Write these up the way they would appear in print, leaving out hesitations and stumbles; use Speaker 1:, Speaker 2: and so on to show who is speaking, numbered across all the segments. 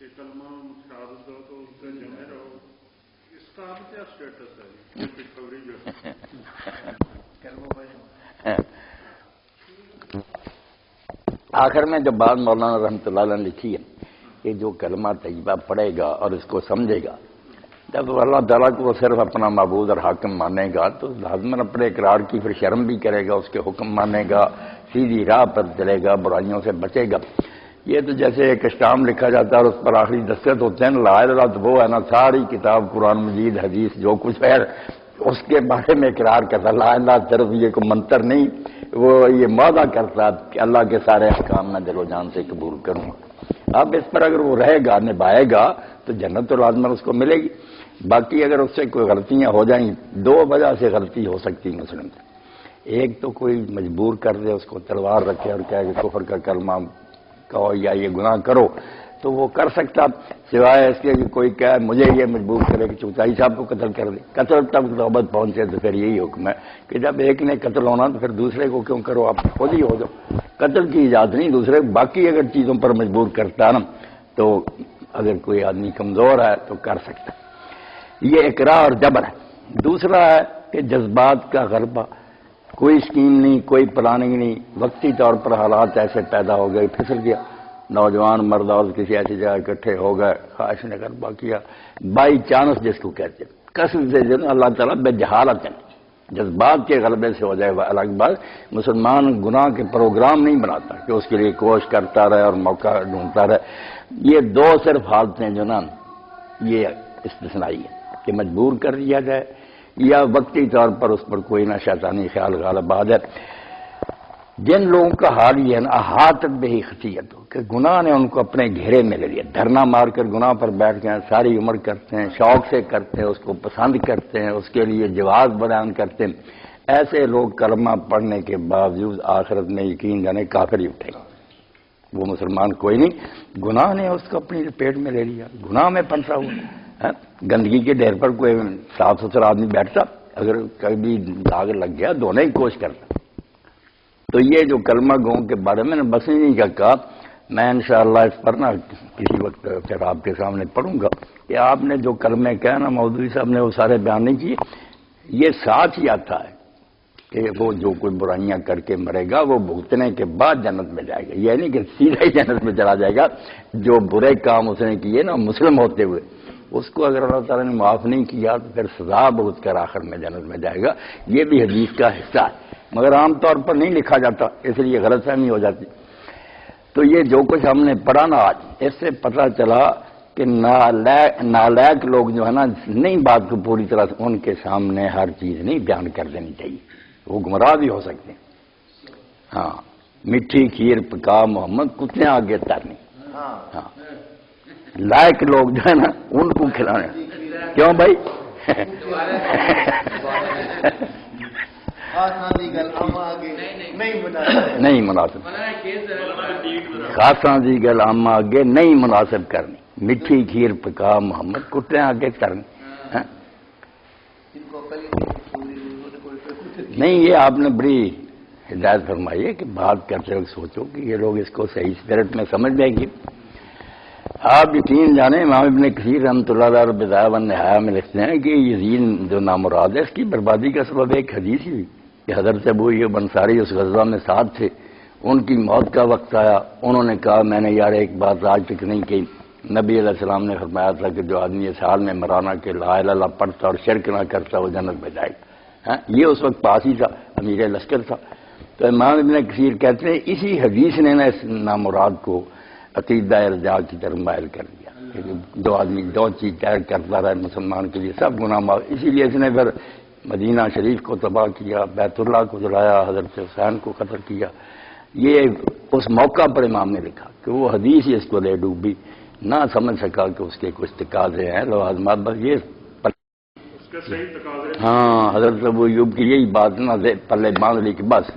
Speaker 1: کہ کلمہ شہادت دو تو اس سے جمے رہو، اس کا اب کیا اسٹیٹس ہے یہ پشاوری جو
Speaker 2: آخر میں جو بات مولانا رحمۃ اللہ علیہ نے لکھی ہے کہ جو کلمہ طیبہ پڑھے گا اور اس کو سمجھے گا، جب اللہ تعالیٰ کو وہ صرف اپنا معبود اور حاکم مانے گا تو لازماً اپنے اقرار کی پھر شرم بھی کرے گا، اس کے حکم مانے گا، سیدھی راہ پر چلے گا، برائیوں سے بچے گا۔ یہ تو جیسے ایک اسٹام لکھا جاتا ہے اور اس پر آخری دستخط ہوتے ہیں، لا الہ الا اللہ، تو وہ ہے نا ساری کتاب قرآن مجید حدیث جو کچھ ہے اس کے بارے میں اقرار کرتا، لا الہ صرف یہ کوئی منتر نہیں، وہ یہ وعدہ کرتا کہ اللہ کے سارے احکام میں دل و جان سے قبول کروں گا۔ اب اس پر اگر وہ رہے گا، نبھائے گا تو جنت تو لازماً اس کو ملے گی۔ باقی اگر اس سے کوئی غلطیاں ہو جائیں، دو وجہ سے غلطی ہو سکتی مسلم سے، ایک تو کوئی مجبور کر دے، اس کو تلوار رکھے اور کہے کہ کفر کا کلمہ کہو یا یہ گناہ کرو، تو وہ کر سکتا، سوائے اس کے کہ کوئی کہے مجھے یہ مجبور کرے کہ چوتھائی صاحب کو قتل کر دے، قتل تک نوبت پہنچے تو پھر یہی حکم ہے کہ جب ایک نے قتل ہونا تو پھر دوسرے کو کیوں کرو، آپ خود ہی ہو جاؤ۔ قتل کی اجازت نہیں دوسرے، باقی اگر چیزوں پر مجبور کرتا نا تو اگر کوئی آدمی کمزور ہے تو کر سکتا۔ یہ اقرار اور جبر ہے۔ دوسرا ہے کہ جذبات کا غلبہ، کوئی اسکیم نہیں، کوئی پلاننگ نہیں، وقتی طور پر حالات ایسے پیدا ہو گئے، پھسل گیا، نوجوان مرد اور کسی ایسی جگہ اکٹھے ہو گئے، خواہش نے غلبہ کیا، بائی چانس جس کو کہتے ہیں، قصد سے جو اللہ تعالیٰ بے جہالت ہے، جذبات کے غلبے سے ہو جائے وہ الگ بات۔ مسلمان گناہ کے پروگرام نہیں بناتا کہ اس کے لیے کوشش کرتا رہے اور موقع ڈھونڈتا رہے۔ یہ دو صرف حالتیں جو نا یہ استثنائی ہے کہ مجبور کر دیا جائے یا وقتی طور پر اس پر کوئی نہ شیطانی خیال غالب آ جائے۔ جن لوگوں کا حال یہ ہے نا احاطت بہ خطیئت ہو کہ گناہ نے ان کو اپنے گھیرے میں لے لیا، دھرنا مار کر گناہ پر بیٹھ گئے، ساری عمر کرتے ہیں، شوق سے کرتے ہیں، اس کو پسند کرتے ہیں، اس کے لیے جواز بیان کرتے ہیں، ایسے لوگ کلمہ پڑھنے کے باوجود آخرت میں یقین جانے کافر ہی اٹھے گا، وہ مسلمان کوئی نہیں، گناہ نے اس کو اپنی پیٹ میں لے لیا، گناہ میں پھنسا ہوا۔ گندگی کے ڈھیر پر کوئی صاف ستھرا آدمی بیٹھتا، اگر کبھی داغ لگ گیا دھونے کی کوشش کرتا۔ تو یہ جو کلمہ گوں کے بارے میں بس نہیں کہا، میں انشاءاللہ اس پر نا کسی وقت پھر آپ کے سامنے پڑھوں گا کہ آپ نے جو کلمے کہا نا مودودی صاحب نے وہ سارے بیان نہیں کیے، یہ ساتھ ہی آتا ہے کہ وہ جو کوئی برائیاں کر کے مرے گا وہ بھگتنے کے بعد جنت میں جائے گا، یہ نہیں کہ سیدھا ہی جنت میں چلا جائے گا۔ جو برے کام اس نے کیے نا مسلم ہوتے ہوئے، اس کو اگر اللہ تعالیٰ نے معاف نہیں کیا تو پھر سزا بھگت کر آخر میں جنت میں جائے گا، یہ بھی حدیث کا حصہ ہے، مگر عام طور پر نہیں لکھا جاتا، اس لیے غلط فہمی ہو جاتی۔ تو یہ جو کچھ ہم نے پڑھا نا آج، اس سے پتہ چلا کہ نالائق لوگ جو ہے نا نہیں بات کو پوری طرح سے ان کے سامنے ہر چیز نہیں بیان کر دینی چاہیے، وہ گمراہ بھی ہو سکتے ہیں۔ ہاں، میٹھی کھیر پکا محمد کتنے آگے ترنی، ہاں لائق لوگ جو ہے نا ان کو کھلانے، کیوں بھائی؟ نہیں مناسب، خاصاں دی گل آما آگے نہیں مناسب کرنی، میٹھی کھیر پکا محمد کٹے آگے کرنی۔ نہیں، یہ آپ نے بڑی ہدایت فرمائی ہے کہ بات کرتے وقت سوچو کہ یہ لوگ اس کو صحیح اسپرٹ میں سمجھ لیں گے۔ آپ یقین جانے امام ابن کثیر رحمۃ اللہ علیہ بدایہ والنہایہ میں لکھتے ہیں کہ یزید جو نامراد ہے اس کی بربادی کا سبب ایک حدیث ہی ہوئی کہ حضرت ابو ایوب انصاری اس غزوہ میں ساتھ تھے، ان کی موت کا وقت آیا، انہوں نے کہا میں نے یار ایک بات آج تک نہیں کی، نبی علیہ السلام نے فرمایا تھا کہ جو آدمی اس حال میں مرانا کہ لا الہ الا اللہ پڑھتا اور شرک نہ کرتا وہ جنت میں جائے گا۔ یہ اس وقت پاس ہی تھا، امیر لشکر تھا۔ تو امام ابن کثیر کہتے ہیں اسی حدیث نے نا اس نامراد کو عقیدہ ارجاء کی طرف مائل کر دیا، جو آدمی جو چیز طے کرتا رہے مسلمان کے لیے سب گناہ معاف، اسی لیے اس نے پھر مدینہ شریف کو تباہ کیا، بیت اللہ کو جلایا، حضرت حسین کو قتل کیا۔ یہ اس موقع پر امام نے لکھا کہ وہ حدیث ہی اس کو لے ڈوبی، نہ سمجھ سکا کہ اس کے کچھ تقاضے ہیں لوازمات، بس یہ ہاں حضرت ابو ایوب کی یہی بات نہ پلے باندھ لی کہ بس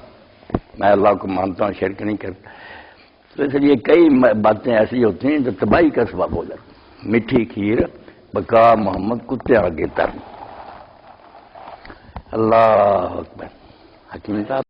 Speaker 2: میں اللہ کو مانتا ہوں، شرک نہیں کرتا۔ تو اس لیے کئی باتیں ایسی ہوتی ہیں جو تباہی کا سبب ہو جاتی، میٹھی کھیر بکا محمد کتے آگے تر۔ اللہ اکبر۔ حکیم صاحب